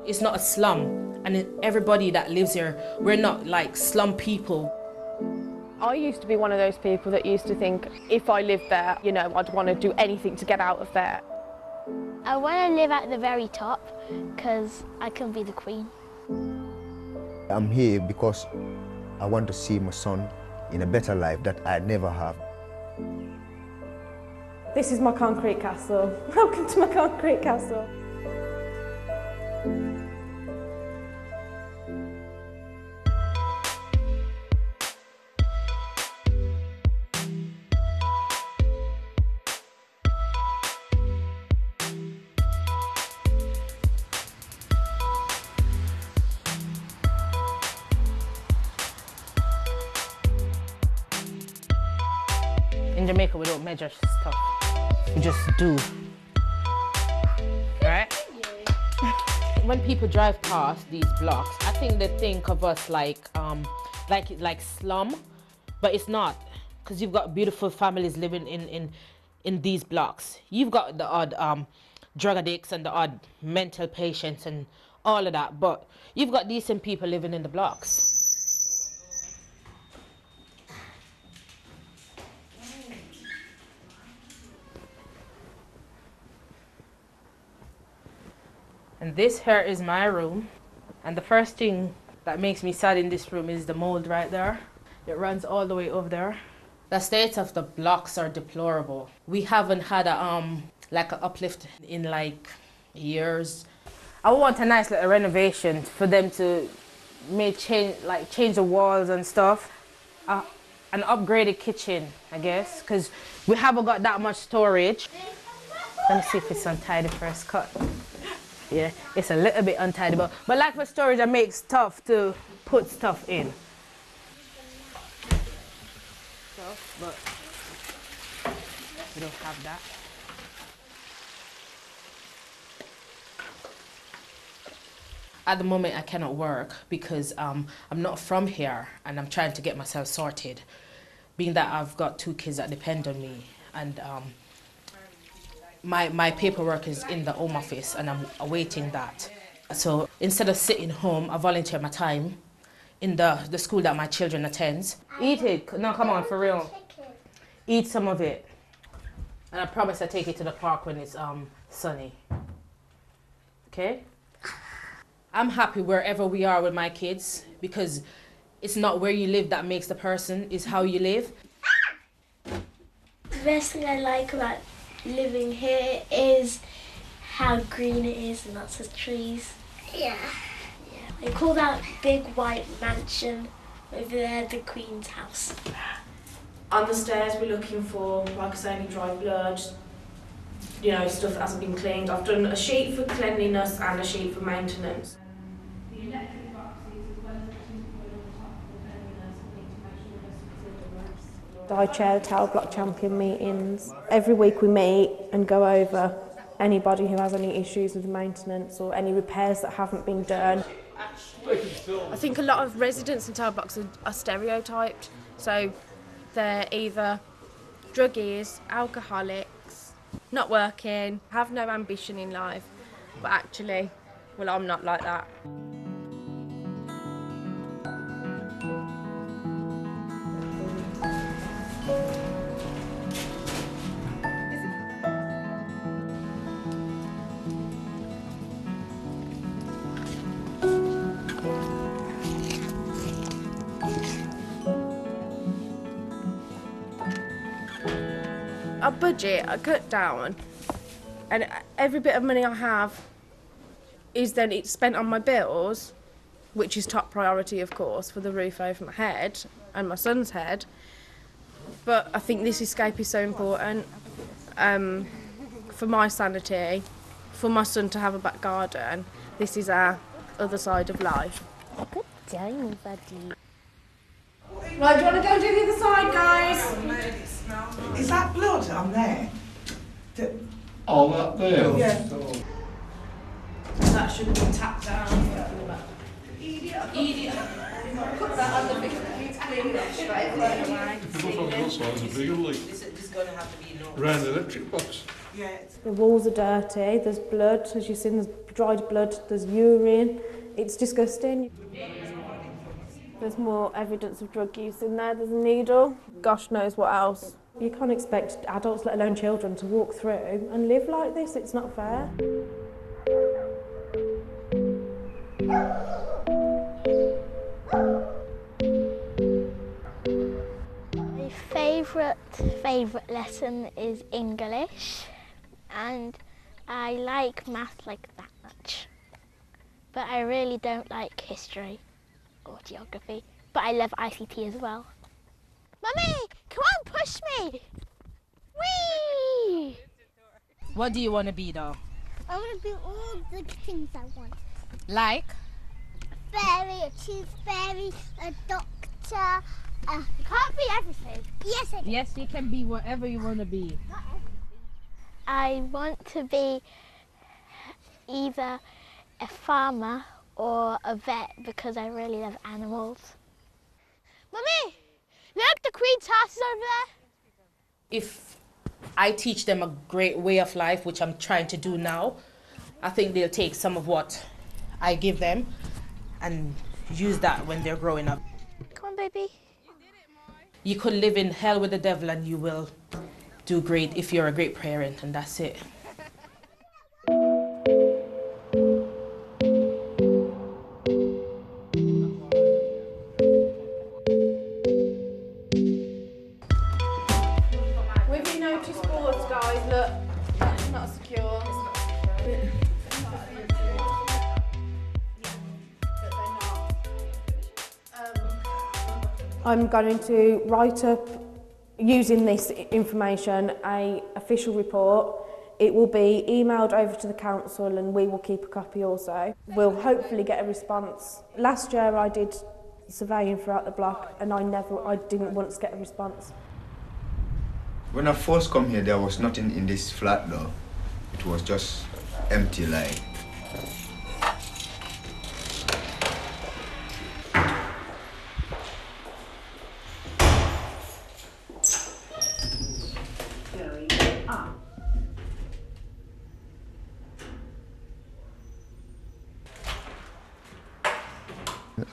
It's not a slum, and everybody that lives here, we're not like slum people. I used to be one of those people that used to think if I lived there, you know, I'd want to do anything to get out of there. I want to live at the very top because I can be the queen. I'm here because I want to see my son in a better life that I never have. This is my concrete castle. Welcome to my concrete castle. In Jamaica, we don't measure stuff. We just do. Right? Yeah. When people drive past these blocks, I think they think of us like slum, but it's not, because you've got beautiful families living in these blocks. You've got the odd drug addicts and the odd mental patients and all of that, but you've got decent people living in the blocks. And this here is my room. And the first thing that makes me sad in this room is the mold right there. It runs all the way over there. The state of the blocks are deplorable. We haven't had like an uplift in like years. I want a nice little renovation for them to change the walls and stuff. An upgraded kitchen, I guess, because we haven't got that much storage. Let me see if it's untidy first cut. Yeah, it's a little bit untidy, but like for storage, I make stuff to put stuff in. But we don't have that. At the moment, I cannot work because I'm not from here and I'm trying to get myself sorted, being that I've got 2 kids that depend on me, and my paperwork is in the Home Office and I'm awaiting that. So instead of sitting home, I volunteer my time in the school that my children attend. Eat it. No, come on, for real. Eat some of it. And I promise I'll take it to the park when it's sunny. Okay? I'm happy wherever we are with my kids because it's not where you live that makes the person, it's how you live. The best thing I like about living here is how green it is and lots of trees. Yeah. They call that big white mansion over there the Queen's house. On the stairs we're looking for, like I say, any dry blood, you know, stuff that hasn't been cleaned. I've done a sheet for cleanliness and a sheet for maintenance. I chair the Tower Block Champion meetings. Every week we meet and go over anybody who has any issues with the maintenance or any repairs that haven't been done. I think a lot of residents in tower blocks are stereotyped, so they're either druggies, alcoholics, not working, have no ambition in life, but actually, well, I'm not like that. I budget, I cut down, and every bit of money I have is then it's spent on my bills, which is top priority, of course, for the roof over my head and my son's head. But I think this escape is so important for my sanity, for my son to have a back garden. This is our other side of life. Good day, buddy. Right, do you want to go do the other side, guys? Is that blood on there? Oh, that there? Yeah. That should have been tapped down. Idiot. Put that on the big clean that straight away. If you look on the other side, it's a bigger leak. This is going to have to be enormous. Around the electric box. The walls are dirty, there's blood, as you've seen, there's dried blood, there's urine. It's disgusting. There's more evidence of drug use in there, there's a needle. Gosh knows what else. You can't expect adults, let alone children, to walk through and live like this. It's not fair. My favourite lesson is English, and I like math like that much. But I really don't like history or geography, but I love ICT as well. Mummy, come on, push me! Whee! What do you want to be though? I want to be all the things I want. Like? A fairy, a tooth fairy, a doctor. You can't be everything. Yes, I can. Yes, you can be whatever you want to be. I want to be either a farmer or a vet because I really love animals. Mummy, look, the Queen's house is over there. If I teach them a great way of life, which I'm trying to do now, I think they'll take some of what I give them and use that when they're growing up. Come on, baby. You could live in hell with the devil and you will do great if you're a great parent, and that's it. With your notice boards, guys, look, that's not secure. I'm going to write up, using this information, an official report. It will be emailed over to the council and we will keep a copy also. We'll hopefully get a response. Last year I did surveying throughout the block and I didn't once get a response. When I first come here, there was nothing in this flat though. It was just empty like.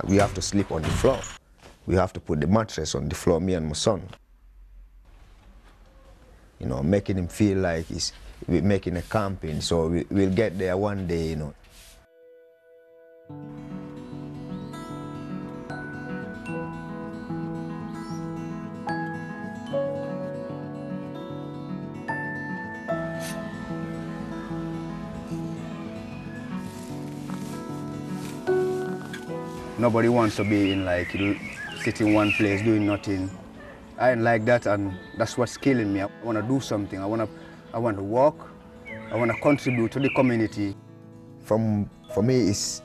We have to sleep on the floor. We have to put the mattress on the floor, me and my son. You know, making him feel like we're making a camping, so we'll get there one day, you know. Nobody wants to be in like, sit in one place doing nothing. I ain't like that, and that's what's killing me. I want to do something. I want to walk. I want to contribute to the community. For me, it's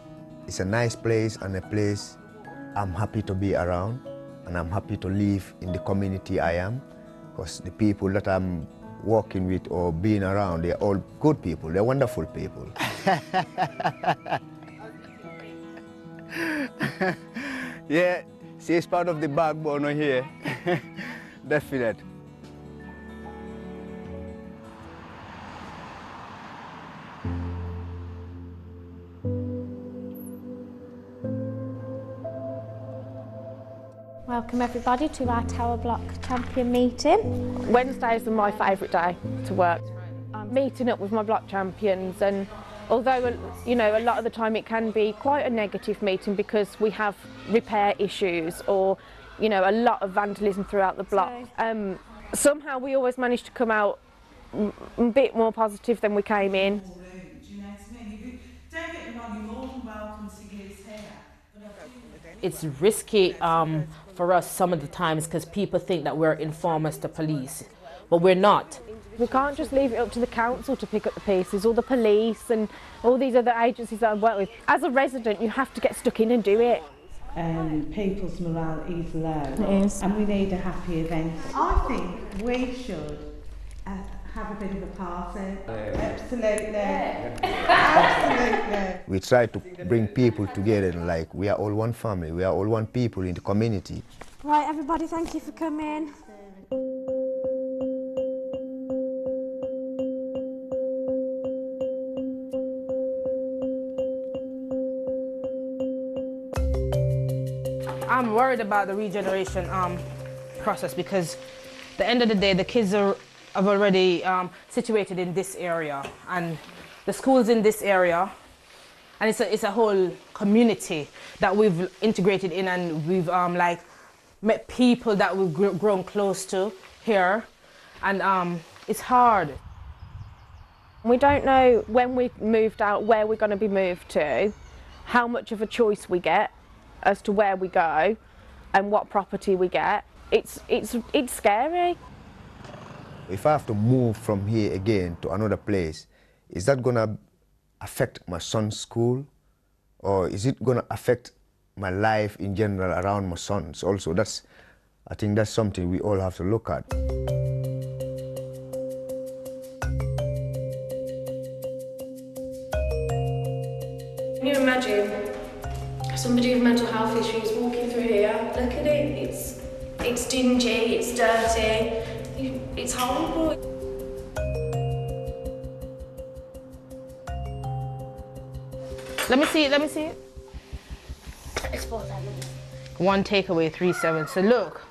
a nice place and a place I'm happy to be around, and I'm happy to live in the community I am, because the people that I'm working with or being around, they're all good people. They're wonderful people. Yeah, see, it's part of the backbone here. Definite. Welcome everybody to our Tower Block Champion meeting. Wednesdays are my favourite day to work. I'm meeting up with my block champions, and although, you know, a lot of the time it can be quite a negative meeting because we have repair issues or, you know, a lot of vandalism throughout the block. Somehow we always manage to come out a bit more positive than we came in. It's risky for us some of the times because people think that we're informers to police, but we're not. We can't just leave it up to the council to pick up the pieces, or the police and all these other agencies that I work with. As a resident, you have to get stuck in and do it. People's morale is low. It is. And we need a happy event. I think we should have a bit of a party. Absolutely. Absolutely. We try to bring people together, like we are all one family, we are all one people in the community. Right, everybody, thank you for coming. I'm worried about the regeneration process because at the end of the day, the kids are already situated in this area, and the school's in this area, and it's a whole community that we've integrated in, and we've like met people that we've grown close to here, and it's hard. We don't know when we moved out where we're going to be moved to, how much of a choice we get as to where we go and what property we get. It's scary. If I have to move from here again to another place, is that going to affect my son's school, or is it going to affect my life in general around my sons also? I think that's something we all have to look at. Can you imagine somebody with mental health issues walking through here? Look at it, it's dingy, it's dirty, it's horrible. Let me see it. It's 4/7. 1 takeaway, 3/7. So look,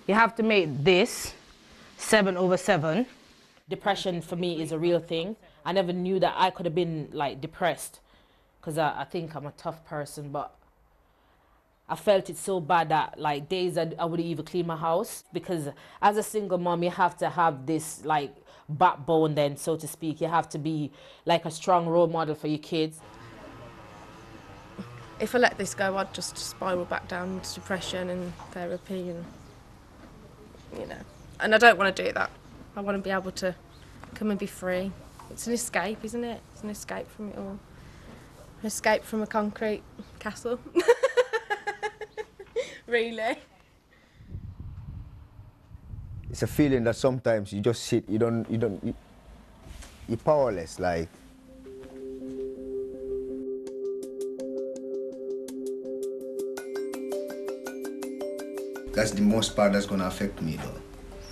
you have to make this 7/7. Depression for me is a real thing. I never knew that I could have been like depressed, because I think I'm a tough person, but I felt it so bad that like days I wouldn't even clean my house, because as a single mom, you have to have this like backbone then, so to speak. You have to be like a strong role model for your kids. If I let this go, I'd just spiral back down into depression and therapy, and and I don't want to do that. I want to be able to come and be free. It's an escape, isn't it? It's an escape from it all. An escape from a concrete castle. Really. It's a feeling that sometimes you just sit, you're powerless, like. That's the most part that's gonna affect me though.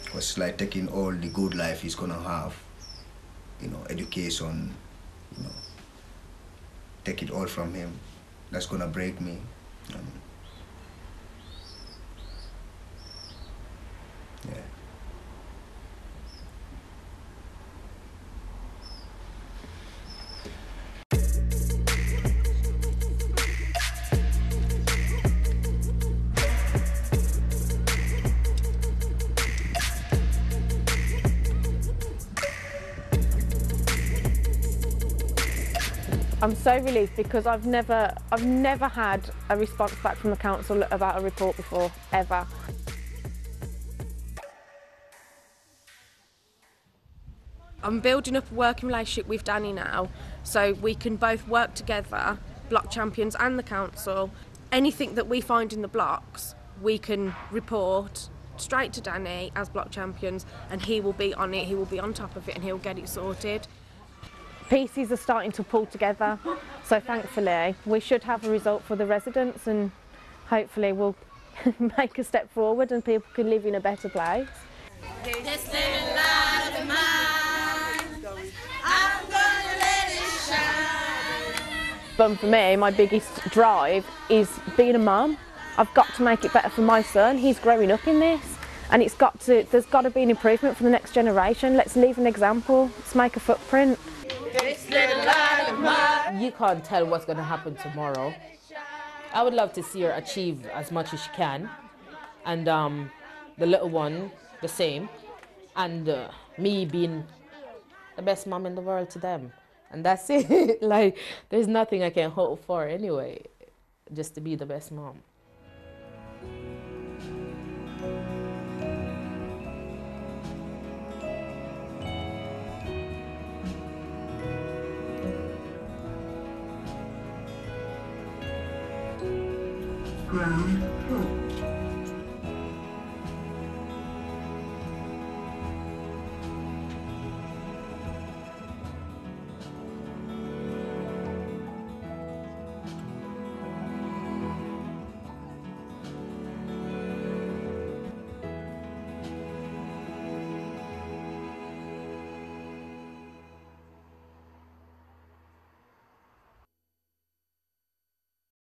Because like taking all the good life he's gonna have, education, take it all from him. That's gonna break me. Yeah. I'm so relieved because I've never had a response back from the council about a report before, ever. I'm building up a working relationship with Danny now, so we can both work together, block champions and the council. Anything that we find in the blocks, we can report straight to Danny as block champions, and he will be on it, he will be on top of it, and he'll get it sorted. Pieces are starting to pull together, so thankfully we should have a result for the residents, and hopefully we'll make a step forward and people can live in a better place. This little light of mine, I'm gonna let it shine. But for me, my biggest drive is being a mum. I've got to make it better for my son. He's growing up in this, and there's got to be an improvement for the next generation. Let's leave an example. Let's make a footprint. You can't tell what's going to happen tomorrow. I would love to see her achieve as much as she can, and the little one the same, and me being the best mom in the world to them, and that's it. Like, there's nothing I can hope for anyway, just to be the best mom. Ground floor.